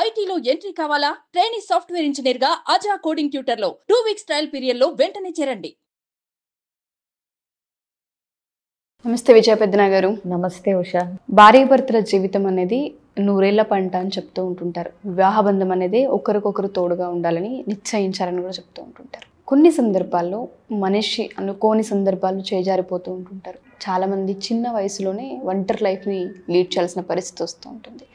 ఐటీలో ఎంట్రీ కావాలా? Trainee software engineer గా అజా కోడింగ్ ట్యూటర్ లో 2 వీక్స్ ట్రయల్ పీరియడ్ లో వెంటనే చేరండి. నమస్తే విజయ పెద్దన గారు. నమస్తే ఉషా. భార్యాభర్తల జీవితం అనేది నూరేళ్ల పంట అని చెప్తూ ఉంటుంటారు. వివాహ బంధం అనేది ఒకరికొకరు తోడుగా ఉండాలని నిశ్చయించాలని కూడా చెప్తూ ఉంటుంటారు. కొన్ని సందర్భాల్లో మనిషి అనుకోని సందర్భాలు చేజారిపోతూ ఉంటుంటారు. చాలామంది చిన్న వయసులోనే ఒంటరి లైఫ్ని లీడ్ చేయాల్సిన పరిస్థితి వస్తూ ఉంటుంది.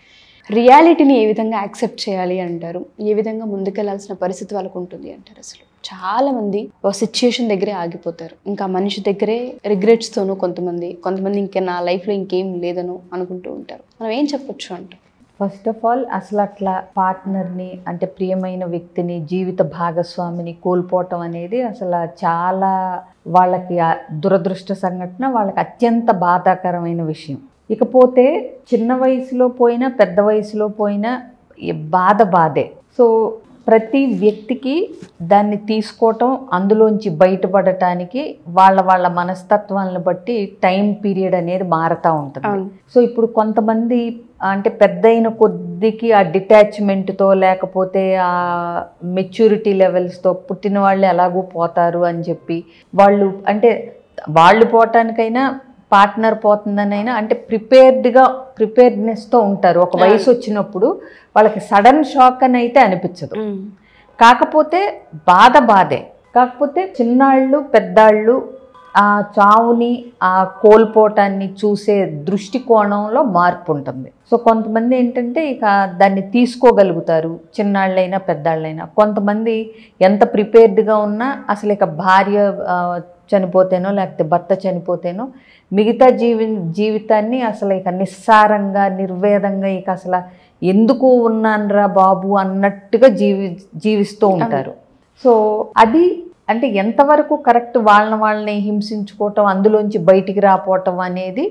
రియాలిటీని ఏ విధంగా యాక్సెప్ట్ చేయాలి అంటారు, ఏ విధంగా ముందుకెళ్లాల్సిన పరిస్థితి వాళ్ళకు ఉంటుంది అంటారు. అసలు చాలామంది ఒక సిచ్యుయేషన్ దగ్గరే ఆగిపోతారు. ఇంకా మనిషి దగ్గరే రిగ్రెట్స్తోనూ కొంతమంది ఇంకా నా లైఫ్లో ఇంకేం లేదనో అనుకుంటూ ఉంటారు. మనం ఏం చెప్పొచ్చు అంటారు? ఫస్ట్ ఆఫ్ ఆల్ అసలు అట్లా పార్ట్నర్ని అంటే ప్రియమైన వ్యక్తిని జీవిత భాగస్వామిని కోల్పోవటం అనేది అసలు చాలా వాళ్ళకి దురదృష్ట సంఘటన, వాళ్ళకి అత్యంత బాధాకరమైన విషయం. ఇకపోతే చిన్న వయసులో పోయినా పెద్ద వయసులో పోయినా బాధే. సో ప్రతి వ్యక్తికి దాన్ని తీసుకోవటం, అందులోంచి బయటపడటానికి వాళ్ళ మనస్తత్వాలను బట్టి టైం పీరియడ్ అనేది మారుతూ ఉంటుంది. సో ఇప్పుడు కొంతమంది అంటే పెద్దయిన కొద్దికి ఆ డిటాచ్మెంట్తో లేకపోతే ఆ మెచ్యూరిటీ లెవెల్స్తో పుట్టిన వాళ్ళు ఎలాగూ పోతారు అని చెప్పి వాళ్ళు పోవటానికైనా పార్ట్నర్ పోతుందనైనా అంటే ప్రిపేర్డ్నెస్తో ఉంటారు. ఒక వయసు వచ్చినప్పుడు వాళ్ళకి సడన్ షాక్ అని అయితే అనిపించదు. కాకపోతే బాధే. కాకపోతే చిన్నాళ్ళు పెద్దాళ్ళు ఆ చావుని ఆ కోల్పోవటాన్ని చూసే దృష్టికోణంలో మార్పు ఉంటుంది. సో కొంతమంది ఏంటంటే ఇక దాన్ని తీసుకోగలుగుతారు, చిన్నాళ్ళైనా పెద్దాళ్ళైనా. కొంతమంది ఎంత ప్రిపేర్డ్గా ఉన్నా అసలు ఇక భార్య చనిపోతేనో లేకపోతే భర్త చనిపోతేనో మిగతా జీవితాన్ని అసలు ఇక నిస్సారంగా నిర్వేదంగా ఇక అసలు ఎందుకు ఉన్నానరా బాబు అన్నట్టుగా జీవిస్తూ ఉంటారు. సో అది అంటే ఎంతవరకు కరెక్ట్, వాళ్ళని హింసించుకోవటం, అందులోంచి బయటికి రాపోవటం అనేది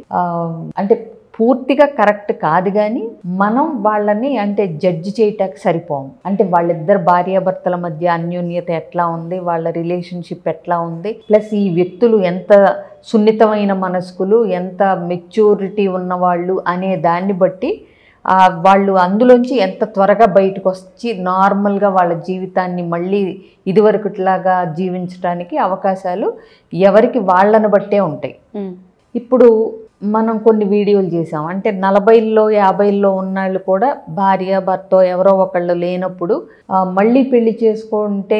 అంటే పూర్తిగా కరెక్ట్ కాదు. కానీ మనం వాళ్ళని అంటే జడ్జి చేయటానికి సరిపోము. అంటే వాళ్ళిద్దరు భార్యాభర్తల మధ్య అన్యోన్యత ఎట్లా ఉంది, వాళ్ళ రిలేషన్షిప్ ఎట్లా ఉంది, ప్లస్ ఈ వ్యక్తులు ఎంత సున్నితమైన మనస్కులు, ఎంత మెచ్యూరిటీ ఉన్నవాళ్ళు అనే దాన్ని బట్టి వాళ్ళు అందులోంచి ఎంత త్వరగా బయటకు వచ్చి నార్మల్గా వాళ్ళ జీవితాన్ని మళ్ళీ ఇదివరకుట్లాగా జీవించడానికి అవకాశాలు ఎవరికి వాళ్ళను బట్టే ఉంటాయి. ఇప్పుడు మనం కొన్ని వీడియోలు చేసాం. అంటే 40ల్లో 50ల్లో ఉన్నాళ్ళు కూడా భార్య భర్త ఎవరో ఒకళ్ళు లేనప్పుడు మళ్ళీ పెళ్లి చేసుకుంటే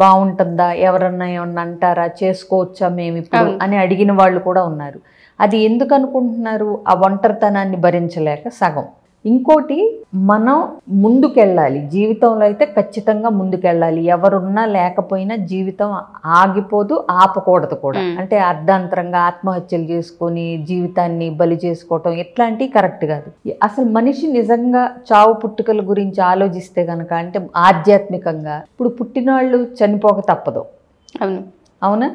బాగుంటుందా, ఎవరన్నా ఏమన్నా అంటారా, చేసుకోవచ్చా మేము ఇప్పుడు అని అడిగిన వాళ్ళు కూడా ఉన్నారు. అది ఎందుకు అనుకుంటున్నారు? ఆ ఒంటరితనాన్ని భరించలేక సగం. ఇంకోటి, మనం ముందుకెళ్ళాలి జీవితంలో, అయితే ఖచ్చితంగా ముందుకెళ్ళాలి. ఎవరున్నా లేకపోయినా జీవితం ఆగిపోదు, ఆపకూడదు కూడా. అంటే అర్ధాంతరంగా ఆత్మహత్యలు చేసుకొని జీవితాన్ని బలి చేసుకోవటం ఇట్లాంటివి కరెక్ట్ కాదు. అసలు మనిషి నిజంగా చావు పుట్టుకల గురించి ఆలోచిస్తే కనుక అంటే ఆధ్యాత్మికంగా ఇప్పుడు పుట్టినవాళ్ళు చనిపోక తప్పదు. అవునా?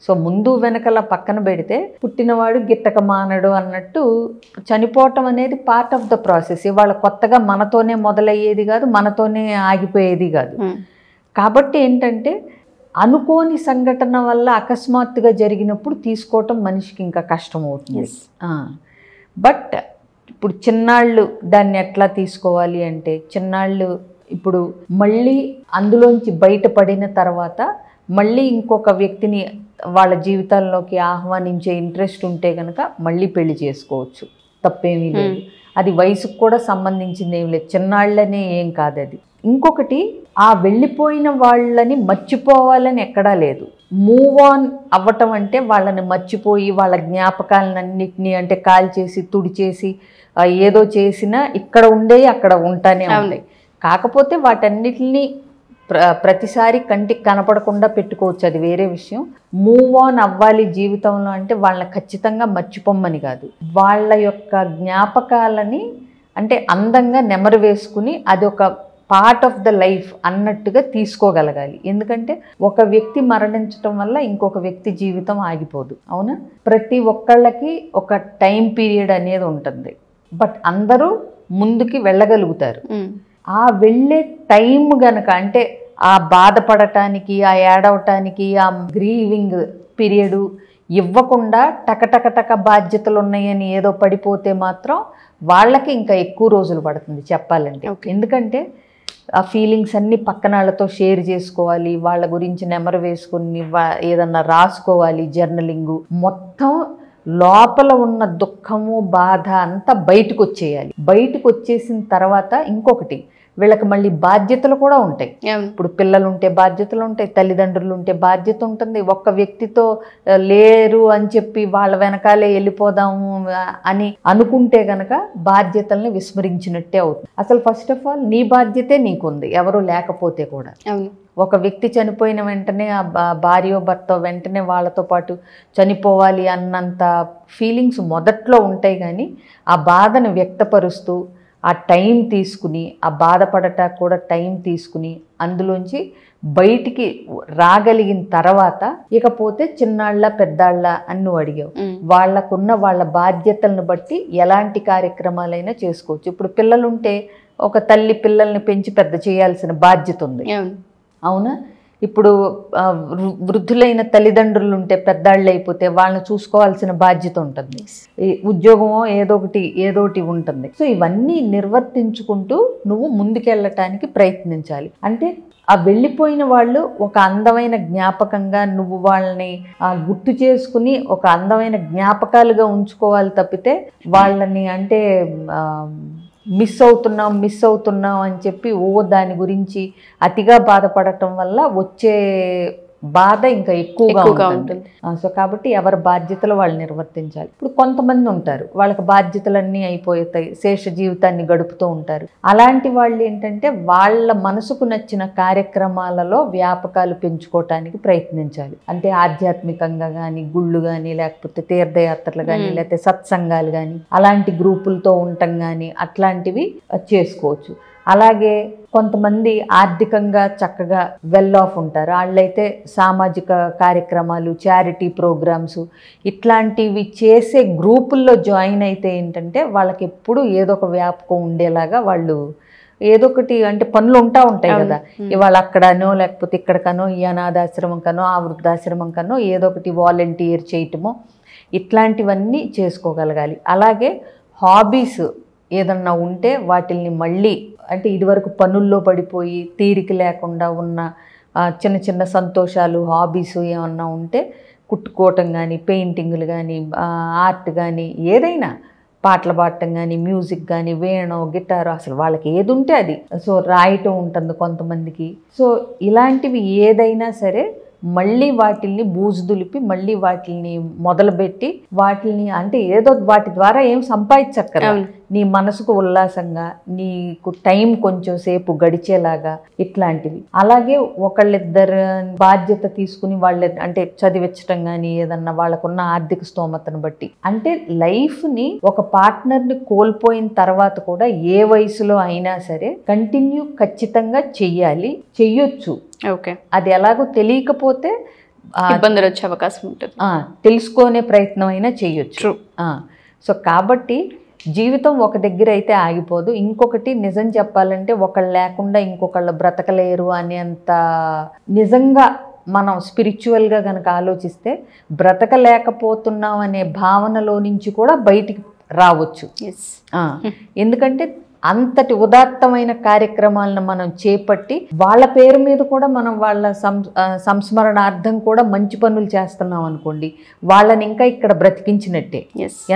సో ముందు వెనకల పక్కన పెడితే పుట్టినవాడు గిట్టక మానడు అన్నట్టు చనిపోవటం అనేది పార్ట్ ఆఫ్ ద ప్రాసెస్. ఇవాళ కొత్తగా మనతోనే మొదలయ్యేది కాదు, మనతోనే ఆగిపోయేది కాదు. కాబట్టి ఏంటంటే అనుకోని సంఘటన వల్ల అకస్మాత్తుగా జరిగినప్పుడు తీసుకోవటం మనిషికి ఇంకా కష్టం అవుతుంది. బట్ ఇప్పుడు చిన్నాళ్ళు దాన్ని ఎట్లా తీసుకోవాలి అంటే, చిన్నాళ్ళు ఇప్పుడు మళ్ళీ అందులోంచి బయటపడిన తర్వాత మళ్ళీ ఇంకొక వ్యక్తిని వాళ్ళ జీవితాల్లోకి ఆహ్వానించే ఇంట్రెస్ట్ ఉంటే కనుక మళ్ళీ పెళ్లి చేసుకోవచ్చు, తప్పేమీ లేదు. అది వయసుకు కూడా సంబంధించింది ఏం లేదు, చిన్నాళ్ళనే ఏం కాదు అది. ఇంకొకటి, ఆ వెళ్ళిపోయిన వాళ్ళని మర్చిపోవాలని ఎక్కడా లేదు. మూవ్ ఆన్ అవ్వటం అంటే వాళ్ళని మర్చిపోయి వాళ్ళ జ్ఞాపకాలన్నింటినీ అంటే కాల్చేసి తుడిచేసి ఏదో చేసినా ఇక్కడ ఉండేవి అక్కడ ఉంటానే ఉంటాయి. కాకపోతే వాటన్నిటిని ప్రతిసారి కంటికి కనపడకుండా పెట్టుకోవచ్చు, అది వేరే విషయం. మూవ్ ఆన్ అవ్వాలి జీవితంలో అంటే వాళ్ళని ఖచ్చితంగా మర్చిపోమ్మని కాదు, వాళ్ళ యొక్క జ్ఞాపకాలని అంటే అందంగా నెమరు వేసుకుని అది ఒక పార్ట్ ఆఫ్ ద లైఫ్ అన్నట్టుగా తీసుకోగలగాలి. ఎందుకంటే ఒక వ్యక్తి మరణించటం వల్ల ఇంకొక వ్యక్తి జీవితం ఆగిపోదు. అవునా? ప్రతి ఒక్కళ్ళకి ఒక టైం పీరియడ్ అనేది ఉంటుంది. బట్ అందరూ ముందుకి వెళ్ళగలుగుతారు. ఆ వెళ్ళే టైం గనక అంటే ఆ బాధపడటానికి, ఆ ఏడవటానికి, ఆ గ్రీవింగ్ పీరియడ్ ఇవ్వకుండా టక బాధ్యతలు ఉన్నాయని ఏదో పడిపోతే మాత్రం వాళ్ళకి ఇంకా ఎక్కువ రోజులు పడుతుంది చెప్పాలంటే. ఎందుకంటే ఆ ఫీలింగ్స్ అన్ని పక్కన వాళ్ళతో షేర్ చేసుకోవాలి, వాళ్ళ గురించి నెమరు వేసుకుని ఏదన్నా రాసుకోవాలి, జర్నలింగు, మొత్తం లోపల ఉన్న దుఃఖము బాధ అంతా బయటకు వచ్చేయాలి. బయటకు వచ్చేసిన తర్వాత ఇంకొకటి, వీళ్ళకి మళ్ళీ బాధ్యతలు కూడా ఉంటాయి. ఇప్పుడు పిల్లలు ఉంటే బాధ్యతలు ఉంటాయి, తల్లిదండ్రులు ఉంటే బాధ్యత ఉంటుంది. ఒక్క వ్యక్తితో లేరు అని చెప్పి వాళ్ళ వెనకాలే వెళ్ళిపోదాము అని అనుకుంటే గనక బాధ్యతల్ని విస్మరించినట్టే అవుతుంది. అసలు ఫస్ట్ ఆఫ్ ఆల్ నీ బాధ్యతే నీకుంది, ఎవరు లేకపోతే కూడా. ఒక వ్యక్తి చనిపోయిన వెంటనే ఆ భార్య భర్త వెంటనే వాళ్ళతో పాటు చనిపోవాలి అన్నంత ఫీలింగ్స్ మొదట్లో ఉంటాయి, కానీ ఆ బాధను వ్యక్తపరుస్తూ ఆ టైం తీసుకుని, ఆ బాధపడటానికి కూడా టైం తీసుకుని అందులోంచి బయటికి రాగలిగిన తర్వాత ఇకపోతే చిన్నాళ్ళ పెద్దాళ్ళ అని నువ్వు అడిగావు, వాళ్ళకున్న వాళ్ళ బాధ్యతలను బట్టి ఎలాంటి కార్యక్రమాలైనా చేసుకోవచ్చు. ఇప్పుడు పిల్లలుంటే ఒక తల్లి పిల్లల్ని పెంచి పెద్ద చేయాల్సిన బాధ్యత ఉంది, అవునా? ఇప్పుడు వృద్ధులైన తల్లిదండ్రులు ఉంటే పెద్దాళ్ళు అయిపోతే వాళ్ళని చూసుకోవాల్సిన బాధ్యత ఉంటుంది, ఉద్యోగమో ఏదోటి ఉంటుంది. సో ఇవన్నీ నిర్వర్తించుకుంటూ నువ్వు ముందుకెళ్ళటానికి ప్రయత్నించాలి. అంటే ఆ వెళ్ళిపోయిన వాళ్ళు ఒక అందమైన జ్ఞాపకంగా నువ్వు వాళ్ళని గుర్తు చేసుకుని ఒక అందమైన జ్ఞాపకాలుగా ఉంచుకోవాలి తప్పితే వాళ్ళని అంటే మిస్ అవుతున్నాం అని చెప్పి దాని గురించి అతిగా బాధపడటం వల్ల వచ్చే బాధ ఇంకా ఎక్కువగా ఉంటుంది. సో కాబట్టి ఎవరి బాధ్యతలు వాళ్ళు నిర్వర్తించాలి. ఇప్పుడు కొంతమంది ఉంటారు, వాళ్ళకి బాధ్యతలన్నీ అయిపోతాయి, శేష జీవితాన్ని గడుపుతూ ఉంటారు. అలాంటి వాళ్ళు ఏంటంటే వాళ్ళ మనసుకు నచ్చిన కార్యక్రమాలలో వ్యాపకాలు పెంచుకోవటానికి ప్రయత్నించాలి. అంటే ఆధ్యాత్మికంగా కానీ, గుళ్ళు కానీ, లేకపోతే తీర్థయాత్రలు కానీ, లేకపోతే సత్సంగాలు కానీ, అలాంటి గ్రూపులతో ఉండటం కానీ అట్లాంటివి చేసుకోవచ్చు. అలాగే కొంతమంది ఆర్థికంగా చక్కగా వెల్ ఆఫ్ ఉంటారు, వాళ్ళైతే సామాజిక కార్యక్రమాలు, చారిటీ ప్రోగ్రామ్స్ ఇట్లాంటివి చేసే గ్రూపుల్లో జాయిన్ అయితే ఏంటంటే వాళ్ళకి ఎప్పుడు ఏదో ఒక వ్యాపకం ఉండేలాగా వాళ్ళు ఏదో ఒకటి అంటే పనులు ఉంటాయి కదా, ఇవాళ అక్కడనో లేకపోతే ఇక్కడికనో, ఈ అనాథాశ్రమం కనో ఆ వృద్ధాశ్రమం కనో ఏదో ఒకటి వాలంటీర్ చేయటమో ఇట్లాంటివన్నీ చేసుకోగలగాలి. అలాగే హాబీస్ ఏదన్నా ఉంటే వాటిల్ని మళ్ళీ అంటే ఇదివరకు పనుల్లో పడిపోయి తీరిక లేకుండా ఉన్న చిన్న చిన్న సంతోషాలు, హాబీస్ ఏమన్నా ఉంటే కుట్టుకోవటం కానీ, పెయింటింగ్లు కానీ, ఆర్ట్ కానీ, ఏదైనా పాటలు పాడటం కానీ, మ్యూజిక్ కానీ, వేణో గిటారో అసలు వాళ్ళకి ఏది ఉంటే అది. సో రాయటం ఉంటుంది కొంతమందికి. సో ఇలాంటివి ఏదైనా సరే మళ్ళీ వాటిల్ని బూజు దులిపి మళ్ళీ వాటిల్ని మొదలుపెట్టి వాటిల్ని అంటే ఏదో వాటి ద్వారా ఏం సంపాదించక్కర్లా, నీ మనసుకు ఉల్లాసంగా నీకు టైం కొంచెం సేపు గడిచేలాగా ఇట్లాంటివి. అలాగే ఒకళ్ళిద్దరు బాధ్యత తీసుకుని వాళ్ళ అంటే చదివించటం కానీ ఏదన్నా వాళ్ళకున్న ఆర్థిక స్తోమతను బట్టి. అంటే లైఫ్ని ఒక పార్ట్నర్ని కోల్పోయిన తర్వాత కూడా ఏ వయసులో అయినా సరే కంటిన్యూ ఖచ్చితంగా చెయ్యొచ్చు. ఓకే, అది ఎలాగో తెలియకపోతే ఇబ్బందులు వచ్చే అవకాశం ఉంటుంది, తెలుసుకునే ప్రయత్నం అయినా చెయ్యొచ్చు. సో కాబట్టి జీవితం ఒక దగ్గర అయితే ఆగిపోదు. ఇంకొకటి నిజం చెప్పాలంటే ఒకళ్ళు లేకుండా ఇంకొకళ్ళు బ్రతకలేరు అనేంత నిజంగా మనం స్పిరిచువల్గా కనుక ఆలోచిస్తే బ్రతకలేకపోతున్నాం అనే భావనలో నుంచి కూడా బయటికి రావచ్చు. ఎందుకంటే అంతటి ఉదాత్తమైన కార్యక్రమాలను మనం చేపట్టి వాళ్ళ పేరు మీద కూడా మనం వాళ్ళ సంస్మరణార్థం కూడా మంచి పనులు చేస్తున్నాం అనుకోండి, వాళ్ళని ఇంకా ఇక్కడ బ్రతికించినట్టే.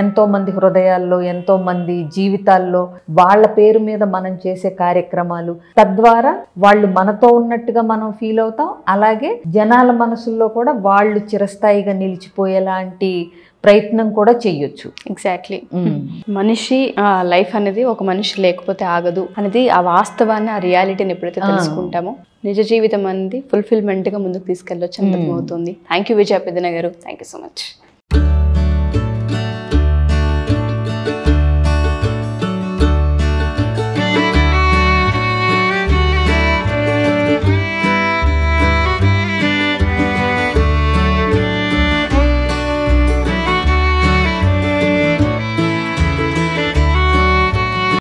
ఎంతో మంది హృదయాల్లో, ఎంతో మంది జీవితాల్లో వాళ్ళ పేరు మీద మనం చేసే కార్యక్రమాలు, తద్వారా వాళ్ళు మనతో ఉన్నట్టుగా మనం ఫీల్ అవుతాం. అలాగే జనాల మనసుల్లో కూడా వాళ్ళు చిరస్థాయిగా నిలిచిపోయేలాంటి ప్రయత్నం కూడా చెయ్యొచ్చు. ఎగ్జాక్ట్లీ. మనిషి లైఫ్ అనేది ఒక మనిషి లేకపోతే ఆగదు అనేది ఆ వాస్తవాన్ని, ఆ రియాలిటీని ఎప్పుడైతే తెలుసుకుంటామో నిజ జీవితం అనేది ఫుల్ఫిల్మెంట్గా ముందుకు తీసుకెళ్ళొచ్చు అని అర్థమవుతుంది. థ్యాంక్ యూ విజయ పెద్దన గారు, థ్యాంక్ యూ సో మచ్.